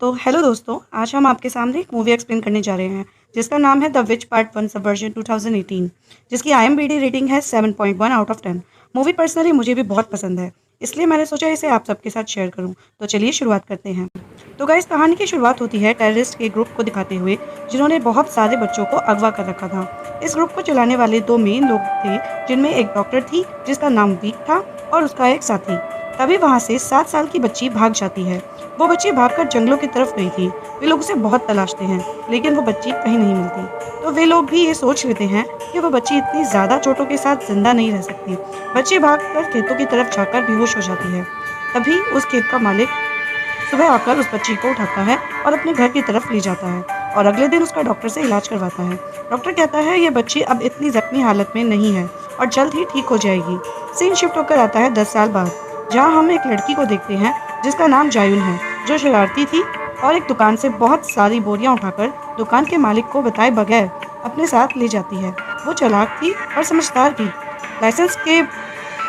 तो हेलो दोस्तों, आज हम आपके सामने एक मूवी एक्सप्लेन करने जा रहे हैं जिसका नाम है द विच पार्ट 1 सबवर्जन 2018, जिसकी IMDb रेटिंग है 7.1 आउट ऑफ 10। मूवी पर्सनली मुझे भी बहुत पसंद है, इसलिए मैंने सोचा इसे आप सबके साथ शेयर करूं। तो चलिए शुरुआत करते हैं। तो गाइस, कहानी की शुरुआत होती है टेररिस्ट के ग्रुप को दिखाते हुए जिन्होंने बहुत सारे बच्चों को अगवा कर रखा था। इस ग्रुप को चलाने वाले दो मेन लोग थे, जिनमें एक डॉक्टर थी जिसका नाम वीक था और उसका एक साथी। तभी वहाँ से 7 साल की बच्ची भाग जाती है। वो बच्ची भागकर जंगलों की तरफ गई थी। वे लोग उसे बहुत तलाशते हैं, लेकिन वो बच्ची कहीं नहीं मिलती। तो वे लोग भी ये सोच लेते हैं कि वो बच्ची इतनी ज़्यादा चोटों के साथ जिंदा नहीं रह सकती। बच्ची भागकर खेतों की तरफ जाकर बेहोश हो जाती है। तभी उस खेत का मालिक सुबह आकर उस बच्ची को उठाता है और अपने घर की तरफ ले जाता है और अगले दिन उसका डॉक्टर से इलाज करवाता है। डॉक्टर कहता है ये बच्ची अब इतनी जख्मी हालत में नहीं है और जल्द ही ठीक हो जाएगी। सीन शिफ्ट होकर आता है 10 साल बाद, जहाँ हम एक लड़की को देखते हैं जिसका नाम जायुन है, जो शरारती थी और एक दुकान से बहुत सारी बोरियां उठाकर दुकान के मालिक को बताए बगैर अपने साथ ले जाती है। वो चालाक थी और समझदार भी, लाइसेंस के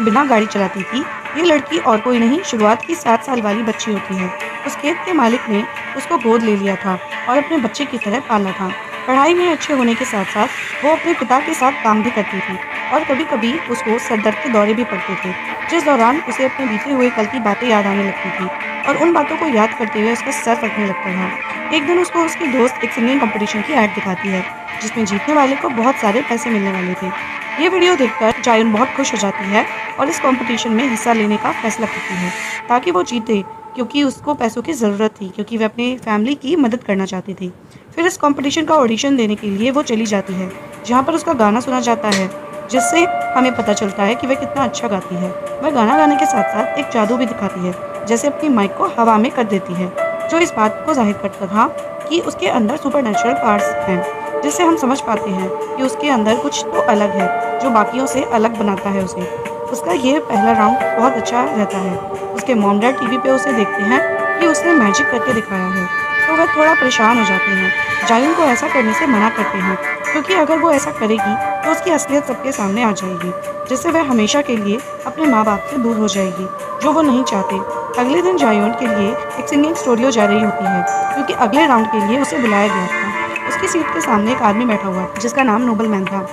बिना गाड़ी चलाती थी। ये लड़की और कोई नहीं, शुरुआत की 7 साल वाली बच्ची होती है। उस खेत के मालिक ने उसको गोद ले लिया था और अपने बच्चे की तरह पाला था। पढ़ाई में अच्छे होने के साथ साथ वो अपने पिता के साथ काम भी करती थी और कभी कभी उसको सरदर्द के दौरे भी पड़ते थे, जिस दौरान उसे अपने बीते हुए कल की बातें याद आने लगती थी और उन बातों को याद करते हुए उसका सर फटने लगता था। एक दिन उसको उसकी दोस्त एक सिंगिंग कंपटीशन की ऐड दिखाती है, जिसमें जीतने वाले को बहुत सारे पैसे मिलने वाले थे। ये वीडियो देखकर जायुन बहुत खुश हो जाती है और इस कंपटीशन में हिस्सा लेने का फैसला करती है ताकि वो जीते, क्योंकि उसको पैसों की ज़रूरत थी, क्योंकि वह अपनी फैमिली की मदद करना चाहती थी। फिर इस कंपटीशन का ऑडिशन देने के लिए वो चली जाती है, जहाँ पर उसका गाना सुना जाता है, जिससे हमें पता चलता है कि वह कितना अच्छा गाती है। वह गाना गाने के साथ साथ एक जादू भी दिखाती है, जैसे अपनी माइक को हवा में कर देती है, जो इस बात को जाहिर करता था कि उसके अंदर सुपरनेचुरल पावर्स हैं, जिससे हम समझ पाते हैं कि उसके अंदर कुछ तो अलग है जो बाकियों से अलग बनाता है उसे। उसका ये पहला राउंड बहुत अच्छा रहता है। उसके मॉम डैड टीवी पे उसे देखते हैं कि उसने मैजिक करके दिखाया है, तो वह थोड़ा परेशान हो जाते हैं। जायुन को ऐसा करने से मना करते हैं, क्योंकि अगर वो ऐसा करेगी तो उसकी असलियत सबके सामने आ जाएगी, जिससे वह हमेशा के लिए अपने माँ बाप से दूर हो जाएगी, जो वो नहीं चाहते। अगले दिन जायुन के लिए एक सिंगिंग स्टूडियो जा रही होती है, क्योंकि अगले राउंड के लिए उसे बुलाया गया था। उसकी सीट के सामने एक आदमी बैठा हुआ था जिसका नाम नोबलमैन था।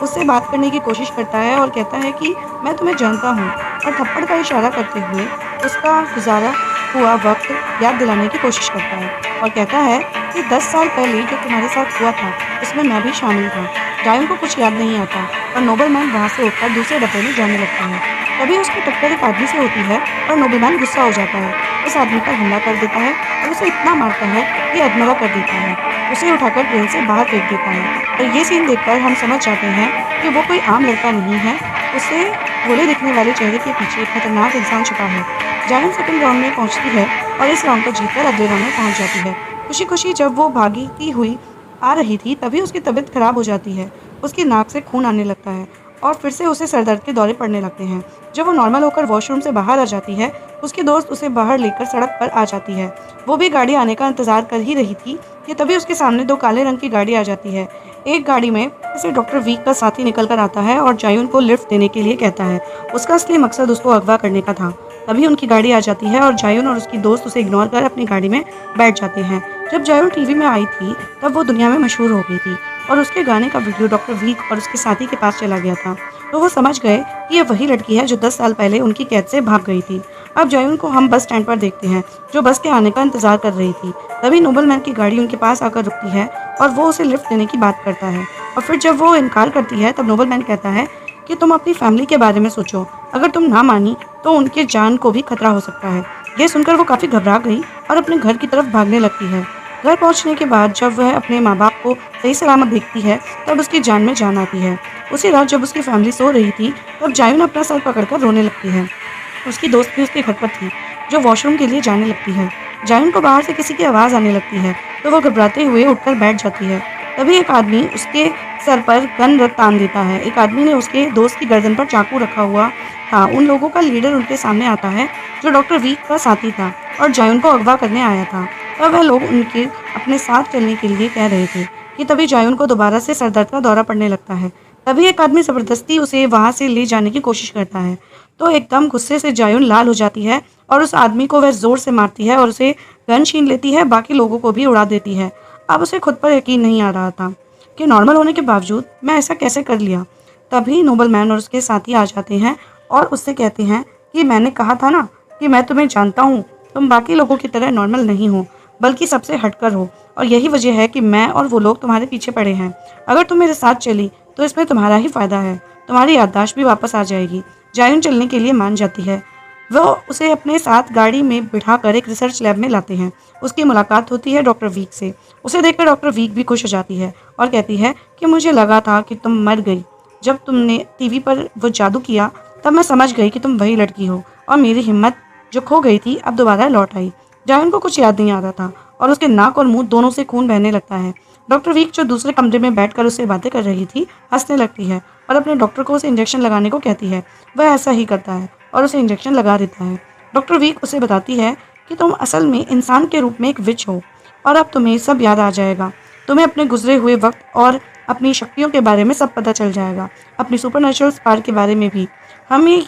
उससे बात करने की कोशिश करता है और कहता है कि मैं तुम्हें जानता हूँ, और थप्पड़ का इशारा करते हुए उसका गुजारा हुआ वक्त याद दिलाने की कोशिश करता है और कहता है कि 10 साल पहले जो तुम्हारे साथ हुआ था उसमें मैं भी शामिल था। जायुन को कुछ याद नहीं आता और नोबलमैन वहाँ से उठकर दूसरे डब्बे में जाने लगता है। तभी उसकी टक्कर एक आदमी से होती है और नोबलमैन गुस्सा हो जाता है, उस आदमी पर हमला कर देता है और उसे इतना मारता है कि अधमरा कर देता है। उसे उठाकर ट्रेन से बाहर फेंक देता है और ये सीन देखकर हम समझ जाते हैं कि वो कोई आम लड़का नहीं है, उसे भोले दिखने वाले चेहरे के पीछे एक खतरनाक इंसान छुपा है। जायुन सेकंड राउंड में पहुंचती है और इस राउंड को जीतकर अगले राउंड में पहुंच जाती है। खुशी खुशी जब वो भागती हुई आ रही थी, तभी उसकी तबीयत खराब हो जाती है। उसकी नाक से खून आने लगता है और फिर से उसे सरदर्द के दौरे पड़ने लगते हैं। जब वो नॉर्मल होकर वॉशरूम से बाहर आ जाती है, उसकी दोस्त उसे बाहर लेकर सड़क पर आ जाती है। वो भी गाड़ी आने का इंतजार कर ही रही थी कि तभी उसके सामने 2 काले रंग की गाड़ी आ जाती है। एक गाड़ी में से डॉक्टर वीक का साथी निकल कर आता है और जायुन को लिफ्ट देने के लिए कहता है। उसका असली मकसद उसको अगवा करने का था। तभी उनकी गाड़ी आ जाती है और जायुन और उसकी दोस्त उसे इग्नोर कर अपनी गाड़ी में बैठ जाते हैं। जब जायुन टीवी में आई थी तब वो दुनिया में मशहूर हो गई थी और उसके गाने का वीडियो डॉक्टर वीक और उसके साथी के पास चला गया था। तो वो समझ गए कि ये वही लड़की है जो 10 साल पहले उनकी कैद से भाग गई थी। अब जायुन को हम बस स्टैंड पर देखते हैं, जो बस के आने का इंतजार कर रही थी। तभी नोबलमैन की गाड़ी उनके पास आकर रुकती है और वो उसे लिफ्ट देने की बात करता है, और फिर जब वो इनकार करती है तब नोबलमैन कहता है कि तुम अपनी फैमिली के बारे में सोचो, अगर तुम ना मानी तो उनके जान को भी खतरा हो सकता है। ये सुनकर वो काफ़ी घबरा गई और अपने घर की तरफ भागने लगती है। घर पहुंचने के बाद जब वह अपने माँ बाप को सही सलामत देखती है, तब उसकी जान में जान आती है। उसी रात जब उसकी फैमिली सो रही थी, तब जायुन अपना सर पकड़कर रोने लगती है। उसकी दोस्त भी उसके घर पर थी, जो वॉशरूम के लिए जाने लगती है। जायुन को बाहर से किसी की आवाज़ आने लगती है, तो वो घबराते हुए उठकर बैठ जाती है। तभी एक आदमी उसके सर पर गन रख तान देता है। एक आदमी ने उसके दोस्त की गर्दन पर चाकू रखा हुआ था। उन लोगों का लीडर उनके सामने आता है, जो डॉक्टर वीक का साथी था और जायुन को अगवा करने आया था। तब वह लोग उनके अपने साथ चलने के लिए कह रहे थे कि तभी जायुन को दोबारा से सरदर्द का दौरा पड़ने लगता है। तभी एक आदमी ज़बरदस्ती उसे वहाँ से ले जाने की कोशिश करता है, तो एकदम गुस्से से जायुन लाल हो जाती है और उस आदमी को वह ज़ोर से मारती है और उसे गन छीन लेती है, बाकी लोगों को भी उड़ा देती है। अब उसे खुद पर यकीन नहीं आ रहा था कि नॉर्मल होने के बावजूद मैं ऐसा कैसे कर लिया। तभी नोबलमैन और उसके साथी आ जाते हैं और उससे कहते हैं कि मैंने कहा था ना कि मैं तुम्हें जानता हूँ, तुम बाकी लोगों की तरह नॉर्मल नहीं हो, बल्कि सबसे हटकर हो, और यही वजह है कि मैं और वो लोग तुम्हारे पीछे पड़े हैं। अगर तुम मेरे साथ चली तो इसमें तुम्हारा ही फायदा है, तुम्हारी याददाश्त भी वापस आ जाएगी। जायुन चलने के लिए मान जाती है। वो उसे अपने साथ गाड़ी में बिठाकर एक रिसर्च लैब में लाते हैं। उसकी मुलाकात होती है डॉक्टर वीक से। उसे देखकर डॉक्टर वीक भी खुश हो जाती है और कहती है कि मुझे लगा था कि तुम मर गई। जब तुमने टीवी पर वो जादू किया तब मैं समझ गई कि तुम वही लड़की हो, और मेरी हिम्मत जो खो गई थी अब दोबारा लौट आई। जायुन को कुछ याद नहीं आता था और उसके नाक और मुंह दोनों से खून बहने लगता है। डॉक्टर वीक जो दूसरे कमरे में बैठकर उससे बातें कर रही थी हंसने लगती है और अपने डॉक्टर को उसे इंजेक्शन लगाने को कहती है। वह ऐसा ही करता है और उसे इंजेक्शन लगा देता है। डॉक्टर वीक उसे बताती है कि तुम असल में इंसान के रूप में एक विच हो और अब तुम्हें सब याद आ जाएगा। तुम्हें अपने गुजरे हुए वक्त और अपनी शक्तियों के बारे में सब पता चल जाएगा, अपनी सुपरनेचुरल पावर के बारे में भी। हमें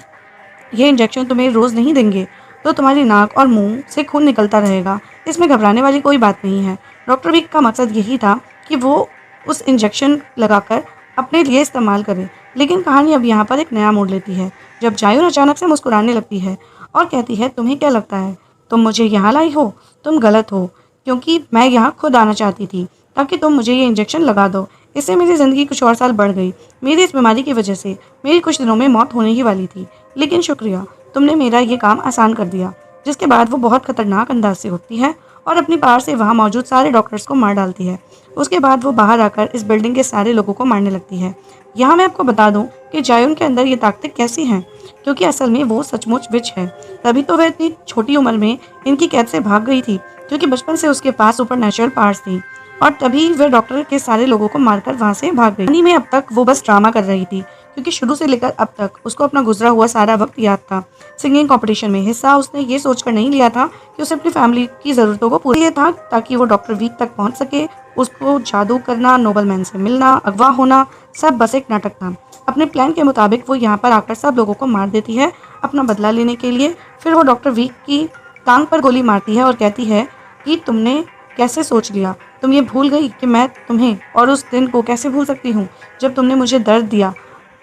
ये इंजेक्शन तुम्हें रोज़ नहीं देंगे तो तुम्हारी नाक और मुंह से खून निकलता रहेगा। इसमें घबराने वाली कोई बात नहीं है। डॉक्टर वीक का मकसद यही था कि वो उस इंजेक्शन लगाकर अपने लिए इस्तेमाल करे। लेकिन कहानी अब यहाँ पर एक नया मोड़ लेती है जब जायुन अचानक से मुस्कुराने लगती है और कहती है, तुम्हें क्या लगता है तुम मुझे यहाँ लाई हो? तुम गलत हो, क्योंकि मैं यहाँ खुद आना चाहती थी ताकि तुम मुझे ये इंजेक्शन लगा दो। इससे मेरी ज़िंदगी कुछ और साल बढ़ गई। मेरी इस बीमारी की वजह से मेरी कुछ दिनों में मौत होने ही वाली थी, लेकिन शुक्रिया, तुमने मेरा ये काम आसान कर दिया। जिसके बाद वो बहुत खतरनाक अंदाज से उठती है और अपनी पावर से वहाँ मौजूद सारे डॉक्टर्स को मार डालती है। उसके बाद वो बाहर आकर इस बिल्डिंग के सारे लोगों को मारने लगती है। यहाँ मैं आपको बता दूँ कि जायुन के अंदर ये ताकतें कैसी हैं, क्योंकि असल में वो सचमुच विच है। तभी तो वह इतनी छोटी उम्र में इनकी कैद से भाग गई थी, क्योंकि बचपन से उसके पास सुपर नेचुरल पावर्स थी और तभी वह डॉक्टर के सारे लोगों को मारकर वहाँ से भाग गई। कहानी में अब तक वो बस ड्रामा कर रही थी, क्योंकि शुरू से लेकर अब तक उसको अपना गुजरा हुआ सारा वक्त याद था। सिंगिंग कंपटीशन में हिस्सा उसने ये सोचकर नहीं लिया था कि उसे अपनी फैमिली की ज़रूरतों को पूरा ये था ताकि वो डॉक्टर वीक तक पहुंच सके। उसको जादू करना, नोबलमैन से मिलना, अगवा होना, सब बस एक नाटक था। अपने प्लान के मुताबिक वो यहाँ पर आकर सब लोगों को मार देती है अपना बदला लेने के लिए। फिर वो डॉक्टर वीक की टांग पर गोली मारती है और कहती है कि तुमने कैसे सोच लिया? तुम ये भूल गई कि मैं तुम्हें और उस दिन को कैसे भूल सकती हूँ जब तुमने मुझे दर्द दिया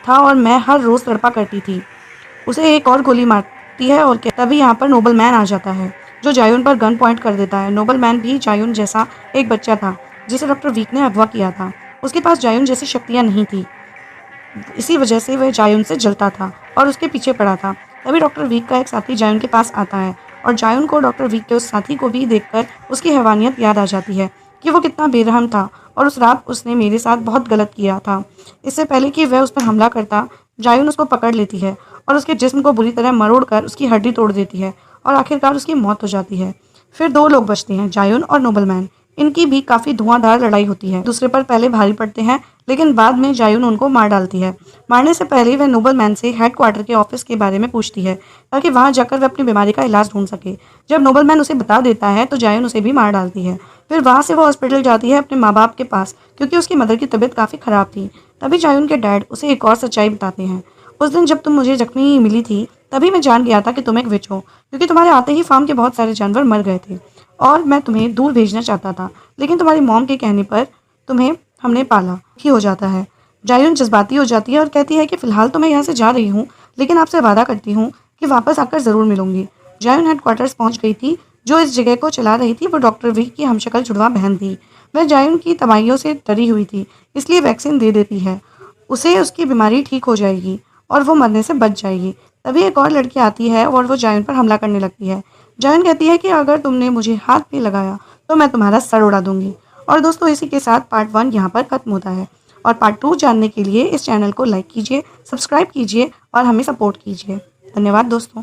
था और मैं हर रोज़ तड़पा करती थी। उसे एक और गोली मारती है और तभी यहाँ पर नोबलमैन आ जाता है जो जायुन पर गन पॉइंट कर देता है। नोबलमैन भी जायुन जैसा एक बच्चा था जिसे डॉक्टर वीक ने अगवा किया था। उसके पास जायुन जैसी शक्तियाँ नहीं थी, इसी वजह से वह जायुन से जलता था और उसके पीछे पड़ा था। तभी डॉक्टर वीक का एक साथी जायुन के पास आता है और जायुन को डॉक्टर वीक के उस साथी को भी देखकर उसकी हैवानियत याद आ जाती है कि वो कितना बेरहम था और उस रात उसने मेरे साथ बहुत गलत किया था। इससे पहले कि वह उस पर हमला करता, जायुन उसको पकड़ लेती है और उसके जिस्म को बुरी तरह मरोड़कर उसकी हड्डी तोड़ देती है और आखिरकार उसकी मौत हो जाती है। फिर दो लोग बचते हैं, जायुन और नोबलमैन। इनकी भी काफ़ी धुआंधार लड़ाई होती है, दूसरे पर पहले भारी पड़ते हैं, लेकिन बाद में जायुन उनको मार डालती है। मारने से पहले वह नोबलमैन से हेडक्वार्टर के ऑफिस के बारे में पूछती है ताकि वहां जाकर वह अपनी बीमारी का इलाज ढूंढ सके। जब नोबलमैन उसे बता देता है तो जायुन उसे भी मार डालती है। फिर वहां से वो हॉस्पिटल जाती है अपने माँ बाप के पास, क्योंकि उसकी मदर की तबीयत काफ़ी ख़राब थी। तभी जायुन के डैड उसे एक और सच्चाई बताते हैं। उस दिन जब तुम मुझे जख्मी मिली थी तभी मैं जान गया था कि तुम एक विच हो, क्योंकि तुम्हारे आते ही फार्म के बहुत सारे जानवर मर गए थे और मैं तुम्हें दूर भेजना चाहता था, लेकिन तुम्हारी मॉम के कहने पर तुम्हें हमने पाला ही हो जाता है। जायुन जज्बाती हो जाती है और कहती है कि फ़िलहाल तो मैं यहाँ से जा रही हूँ, लेकिन आपसे वादा करती हूँ कि वापस आकर ज़रूर मिलूंगी। जायुन हेडक्वार्टर्स पहुँच गई थी। जो इस जगह को चला रही थी वो डॉक्टर वीक की हमशक्ल जुड़वा बहन थी। वह जायुन की तबाहियों से डरी हुई थी, इसलिए वैक्सीन दे देती है। उसे उसकी बीमारी ठीक हो जाएगी और वो मरने से बच जाएगी। तभी एक और लड़की आती है और वो जायुन पर हमला करने लगती है। जायुन कहती है कि अगर तुमने मुझे हाथ पे लगाया तो मैं तुम्हारा सर उड़ा दूंगी। और दोस्तों, इसी के साथ पार्ट 1 यहाँ पर खत्म होता है और पार्ट 2 जानने के लिए इस चैनल को लाइक कीजिए, सब्सक्राइब कीजिए और हमें सपोर्ट कीजिए। धन्यवाद दोस्तों।